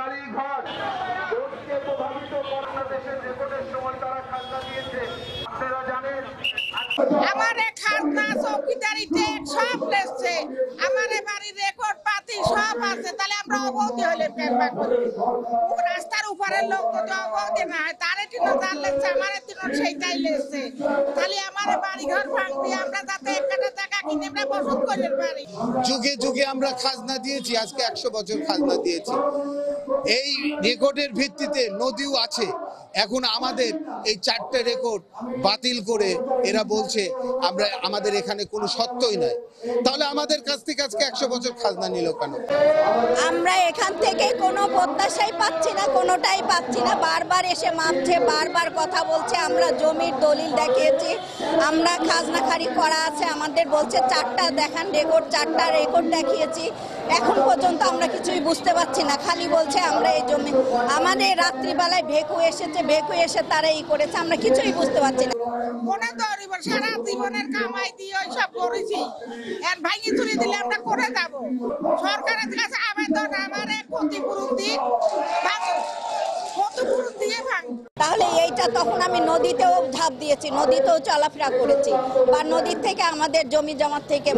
বাড়ি ঘর দেশকে প্রভাবিত করোনা দেশের রেকর্ডের সময় তারা খাজনা দিয়েছে। আপনারা জানেন আমারে খাজনা চৌকিদারি ট্যাক্স সব লেছে, আমারে বাড়ির রেকর্ড পাতি সব আছে। তাহলে আমরা অবৈধ হলে পেনবা করি। রাস্তার উপরের লোক যদি অবৈধ না হয় তারে তিনো তার লেছে, আমারে তিনো সেইটাই লেছে। তাহলে আমারে বাড়ি ঘর ভাঙবি, আমরা যাতে একটা টাকা কিনে আমরা বসত করে পারি। যুগে যুগে আমরা খাজনা দিয়েছি, আজকে 100 বছর খাজনা দিয়েছি। এই রেকর্ডের ভিত্তিতে নদীও আছে। এখন আমাদের এই 4টে রেকর্ড বাতিল করে এরা বলছে আমাদের এখানে কোনো সত্যই নাই। তাহলে আমাদের কাছ থেকে আজকে 100 বছর খাজনা নিল কেন? আমরা এখান থেকে কোনো প্রত্যাশাই পাচ্ছি না, কোনোটাই পাচ্ছি না। বারবার এসে মাপছে, বারবার কথা বলছে। আমরা জমির দলিল দেখিয়েছি, আমরা খাজনা খারিজ করা আছে, আমাদের বলছে 4টা দেখান রেকর্ড, 4টা রেকর্ড দেখিয়েছি। এখন পর্যন্ত আমরা কিছুই বুঝতে পারছি না। খালি বলছে আমরা এই জমি, আমাদের রাত্রিবেলায় ভেকু এসেছে, ভেকু এসে তারা এই করেছে, আমরা কিছুই বুঝতে পারছি না। মনে তো সারা জীবনের কামাই দিয়ে ওইসব করেছি, আর ভাঙি চুরি দিলে আমরা করে যাব। সরকারের কাছে আবেদন, আমারে ক্ষতিপূরণ দিন, ক্ষতিপূরণ দিয়ে ভাঙ। তাহলে এইটা তখন আমি নদীতেও ঝাঁপ দিয়েছি, নদীতেও চলাফেরা করেছি, বা নদীর থেকে আমাদের জমি জমার থেকে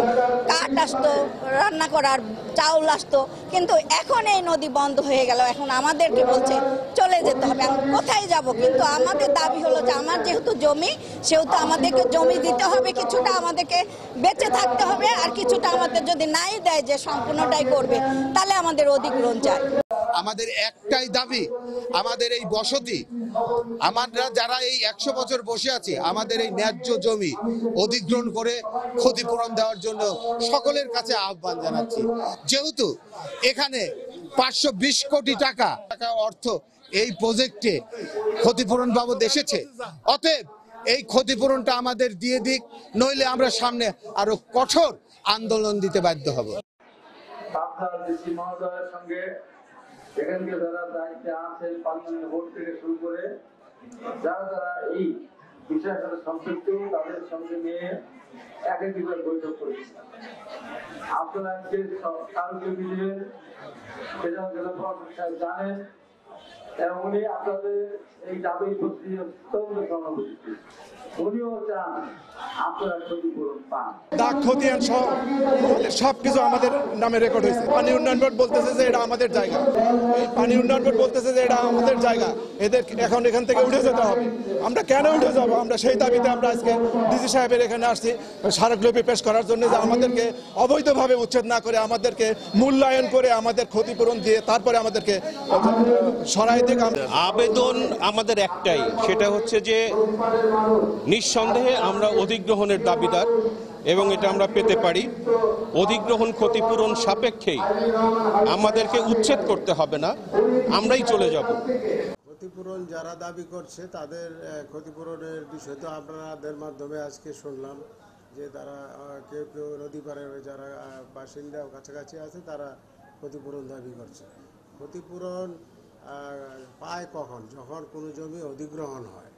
কাঠ আসতো, রান্না করার চাউল আসতো। কিন্তু এখন এই নদী বন্ধ হয়ে গেল, এখন আমাদেরকে বলছে চলে যেতে হবে। আমি কোথায় যাব? কিন্তু আমাদের দাবি হলো যে আমার যেহেতু জমি, সেহেতু আমাদেরকে জমি দিতে হবে, কিছুটা আমাদেরকে বেঁচে থাকতে হবে, আর কিছুটা আমাদের যদি নাই দেয় যে সম্পূর্ণটাই করবে, তাহলে আমাদের অধিগ্রহণ চাই। আমাদের একটাই দাবি, আমাদের এই বসতি, আমরা যারা এই 100 বছর বসে আছি, আমাদের এই ন্যায্য জমি অধিগ্রহণ করে ক্ষতিপূরণ দেওয়ার জন্য সকলের কাছে আহ্বান জানাচ্ছি। যেহেতু এখানে 520 কোটি টাকা অর্থ এই প্রজেক্টে ক্ষতিপূরণ বাবদ এসেছে, অতএব এই ক্ষতিপূরণটা আমাদের দিয়ে দিক, নইলে আমরা সামনে আরো কঠোর আন্দোলন দিতে বাধ্য হব। আপনার ডিসি মহোদয়ের সঙ্গে এখানকে যারা দায়িত্বে আছেন, পার্লামেন্ট ভোট থেকে শুরু করে যারা যারা এই বিষয়ের সাথে সম্পৃক্ত, তাদের সঙ্গে নিয়ে একাধিকবার বৈঠক করেছি। আপনারা যে কারণে মিলিয়ে জেলা প্রশাসক সাহেব জানেন, উনি আপনাদের এই দাবি প্রতি অত্যন্ত সহানুভূতি। উনিও চান আপনারা ক্ষতিপূরণ পান। দাগ খতিয়ান সহ সবকিছু আমাদের নামে রেকর্ড হয়েছে। পানি উন্নয়ন বোর্ড বলতেছে যে এটা আমাদের জায়গা, এই পানি উন্নয়ন বোর্ড বলতেছে যে এটা আমাদের জায়গা, এদের এখন এখান থেকে উঠে যেতে হবে। আমরা কেন উঠে যাব? আমরা সেই দাবিতে আমরা আজকে ডিসি সাহেবের এখানে আসছি স্মারকলিপি পেশ করার জন্য, যে আমাদেরকে অবৈধভাবে উচ্ছেদ না করে আমাদেরকে মূল্যায়ন করে আমাদের ক্ষতিপূরণ দিয়ে তারপরে আমাদেরকে সরাই দিক। আবেদন আমাদের একটাই, সেটা হচ্ছে যে নিঃসন্দেহে আমরা অধিগ্রহণের দাবিদার এবং এটা আমরা পেতে পারি। অধিগ্রহণ ক্ষতিপূরণ সাপেক্ষেই, আমাদেরকে উচ্ছেদ করতে হবে না, আমরাই চলে যাব। ক্ষতিপূরণ যারা দাবি করছে তাদের ক্ষতিপূরণের বিষয় তো আপনাদের মাধ্যমে আজকে শুনলাম যে তারা কেউ কেউ নদী পাড়ে যারা বাসিন্দা কাছাকাছি আছে তারা ক্ষতিপূরণ দাবি করছে। ক্ষতিপূরণ পায় কখন? যখন কোনো জমি অধিগ্রহণ হয়।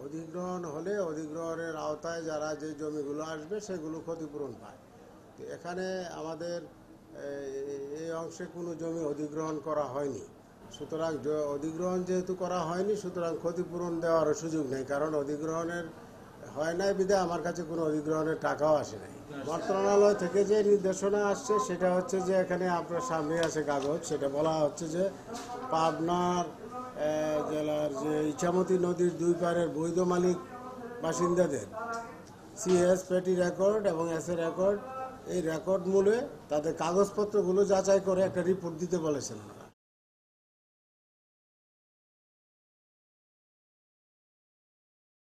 অধিগ্রহণ হলে অধিগ্রহণের আওতায় যারা যে জমিগুলো আসবে সেগুলো ক্ষতিপূরণ পায়। তো এখানে আমাদের এই অংশে কোনো জমি অধিগ্রহণ করা হয়নি, সুতরাং অধিগ্রহণ যেহেতু করা হয়নি, সুতরাং ক্ষতিপূরণ দেওয়ারও সুযোগ নেই। কারণ অধিগ্রহণের হয় নাই বিধায় আমার কাছে কোনো অধিগ্রহণের টাকাও আসে নাই। মন্ত্রণালয় থেকে যে নির্দেশনা আসছে সেটা হচ্ছে যে এখানে আপনার সামনে আছে কাগজ, সেটা বলা হচ্ছে যে পাবনার জেলার যে ইছামতি নদীর 2 পারের বৈধ মালিক বাসিন্দাদের সিএস পেটি রেকর্ড এবং এসএ রেকর্ড, এই রেকর্ড মূলে তাদের কাগজপত্রগুলো যাচাই করে একটা রিপোর্ট দিতে বলেছেন।